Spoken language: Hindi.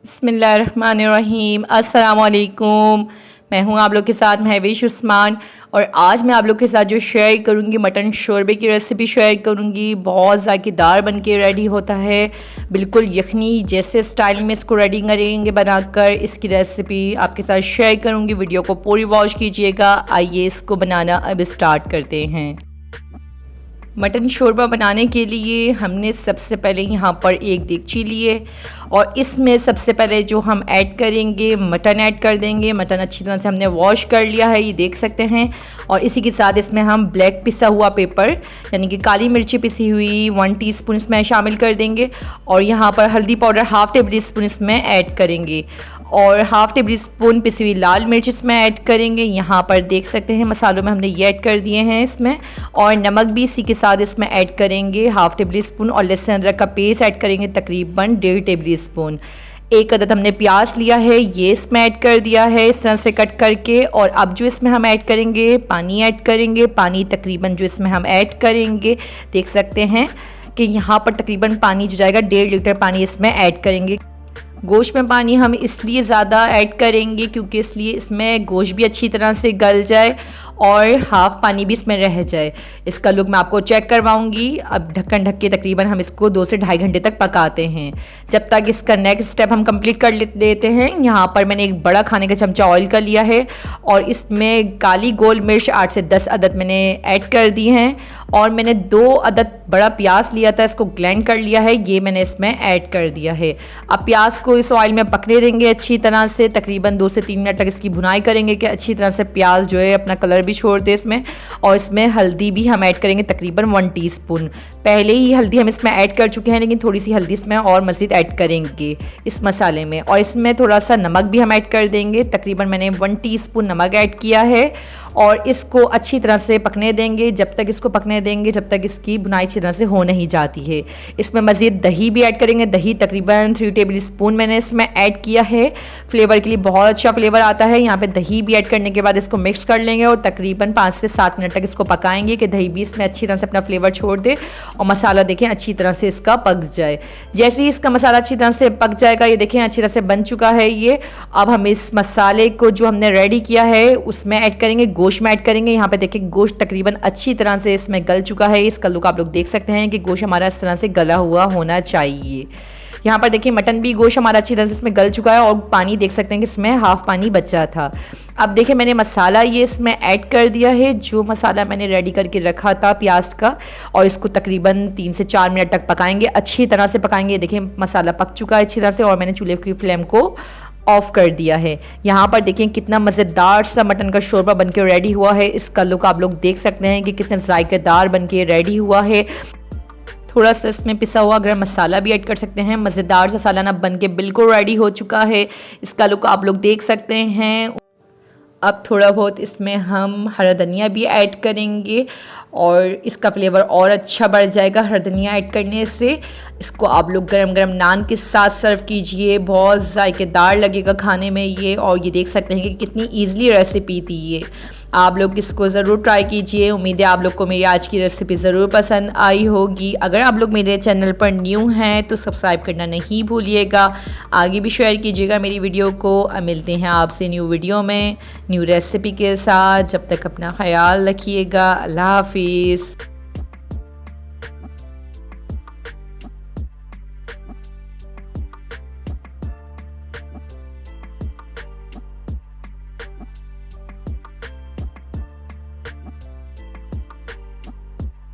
बिस्मिल्लाहिर्रहमानिर्रहीम। अस्सलामुअलैकुम। मैं हूं आप लोग के साथ महविश उस्मान और आज मैं आप लोग के साथ जो शेयर करूंगी मटन शोरबे की रेसिपी शेयर करूंगी। बहुत ज़ायकेदार बन के रेडी होता है, बिल्कुल यखनी जैसे स्टाइल में इसको रेडी करेंगे बनाकर इसकी रेसिपी आपके साथ शेयर करूंगी। वीडियो को पूरी वॉच कीजिएगा। आइए इसको बनाना अब स्टार्ट करते हैं। मटन शोरबा बनाने के लिए हमने सबसे पहले यहाँ पर एक देगची लिए और इसमें सबसे पहले जो हम ऐड करेंगे मटन ऐड कर देंगे। मटन अच्छी तरह से हमने वॉश कर लिया है, ये देख सकते हैं। और इसी के साथ इसमें हम ब्लैक पिसा हुआ पेपर यानी कि काली मिर्ची पिसी हुई 1 टीस्पून इसमें शामिल कर देंगे। और यहाँ पर हल्दी पाउडर हाफ़ टेबल स्पून इसमें ऐड करेंगे और हाफ़ टेबल स्पून पिसी हुई लाल मिर्च इसमें ऐड करेंगे। यहाँ पर देख सकते हैं मसालों में हमने ये ऐड कर दिए हैं इसमें। और नमक भी इसी के साथ इसमें ऐड करेंगे हाफ़ टेबल स्पून और लहसुन अदरक का पेस्ट ऐड करेंगे तकरीबन 1.5 टेबल स्पून। एक अदद हमने प्याज लिया है, ये इसमें ऐड कर दिया है इस तरह से कट करके। और अब जो इसमें हम ऐड करेंगे पानी ऐड करेंगे। पानी तकरीबन जो इसमें हम ऐड करेंगे देख सकते हैं कि यहाँ पर तकरीबन पानी जो जाएगा 1.5 लीटर पानी इसमें ऐड करेंगे। गोश्त में पानी हम इसलिए ज़्यादा ऐड करेंगे क्योंकि इसलिए इसमें गोश्त भी अच्छी तरह से गल जाए और हाफ़ पानी भी इसमें रह जाए। इसका लुक मैं आपको चेक करवाऊंगी। अब ढक्कन ढक के तकरीबन हम इसको 2 से ढाई घंटे तक पकाते हैं जब तक इसका नेक्स्ट स्टेप हम कंप्लीट कर देते हैं। यहाँ पर मैंने एक बड़ा खाने का चमचा ऑयल का लिया है और इसमें काली गोल मिर्च 8 से 10 अदद मैंने ऐड कर दी हैं। और मैंने 2 अदद बड़ा प्याज लिया था, इसको ग्लैंड कर लिया है, ये मैंने इसमें ऐड कर दिया है। अब प्याज को इस ऑयल में पकने देंगे अच्छी तरह से, तकरीबन 2 से 3 मिनट तक इसकी भुनाई करेंगे कि अच्छी तरह से प्याज जो है अपना कलर भी छोड़ दे इसमें। और इसमें हल्दी भी हम ऐड करेंगे तकरीबन 1 टीस्पून। पहले ही हल्दी हम इसमें ऐड कर चुके हैं लेकिन थोड़ी सी हल्दी इसमें और मज़ीद ऐड करेंगे इस मसाले में। और इसमें थोड़ा सा नमक भी हम ऐड कर देंगे, तकरीबन मैंने 1 टीस्पून नमक ऐड किया है। और इसको अच्छी तरह से पकने देंगे, जब तक इसको पकने देंगे जब तक इसकी भुनाई अच्छी तरह से हो नहीं जाती है। इसमें मज़ीद दही भी ऐड करेंगे। दही तकरीबन 3 टेबल स्पून मैंने इसमें ऐड किया है। फ्लेवर के लिए बहुत अच्छा फ्लेवर आता है। यहाँ पे दही भी ऐड करने के बाद इसको मिक्स कर लेंगे और तकरीबन 5 से 7 मिनट तक इसको पकाएंगे कि दही भी इसमें अच्छी तरह से अपना फ्लेवर छोड़ दे और मसाला देखें अच्छी तरह से इसका पक जाए। जैसे ही इसका मसाला अच्छी तरह से पक जाएगा, ये देखें अच्छी तरह से बन चुका है ये। अब हम इस मसाले को जो हमने रेडी किया है उसमें ऐड करेंगे, गोश्त में ऐड करेंगे। यहाँ पे देखिए गोश्त तकरीबन अच्छी तरह से इसमें गल चुका है। इसका लुक आप लोग देख सकते हैं कि गोश्त हमारा इस तरह से गला हुआ होना चाहिए। यहाँ पर देखिए मटन भी गोश्त हमारा अच्छी तरह से इसमें गल चुका है और पानी देख सकते हैं कि इसमें हाफ़ पानी बचा था। अब देखिए मैंने मसाला ये इसमें ऐड कर दिया है, जो मसाला मैंने रेडी करके रखा था प्याज का। और इसको तकरीबन 3 से 4 मिनट तक पकाएंगे, अच्छी तरह से पकाएंगे। देखिए मसाला पक चुका है अच्छी तरह से और मैंने चूल्हे की फ्लेम को ऑफ़ कर दिया है। यहाँ पर देखें कितना मज़ेदार सा मटन का शोरबा बनके रेडी हुआ है। इसका लुक आप लोग देख सकते हैं कि कितना ज़ायकेदार बनके रेडी हुआ है। थोड़ा सा इसमें पिसा हुआ गरम मसाला भी ऐड कर सकते हैं। मज़ेदार सा सालाना बन के बिल्कुल रेडी हो चुका है। इसका लुक आप लोग देख सकते हैं। अब थोड़ा बहुत इसमें हम हरा धनिया भी ऐड करेंगे और इसका फ्लेवर और अच्छा बढ़ जाएगा हरा धनिया ऐड करने से। इसको आप लोग गरम गरम नान के साथ सर्व कीजिए, बहुत ज़ायकेदार लगेगा खाने में ये। और ये देख सकते हैं कि कितनी ईज़िली रेसिपी थी ये। आप लोग इसको ज़रूर ट्राई कीजिए। उम्मीद है आप लोग को मेरी आज की रेसिपी ज़रूर पसंद आई होगी। अगर आप लोग मेरे चैनल पर न्यू हैं तो सब्सक्राइब करना नहीं भूलिएगा, आगे भी शेयर कीजिएगा मेरी वीडियो को। मिलते हैं आपसे न्यू वीडियो में न्यू रेसिपी के साथ। जब तक अपना ख्याल रखिएगा। अल्लाह हाफिज़।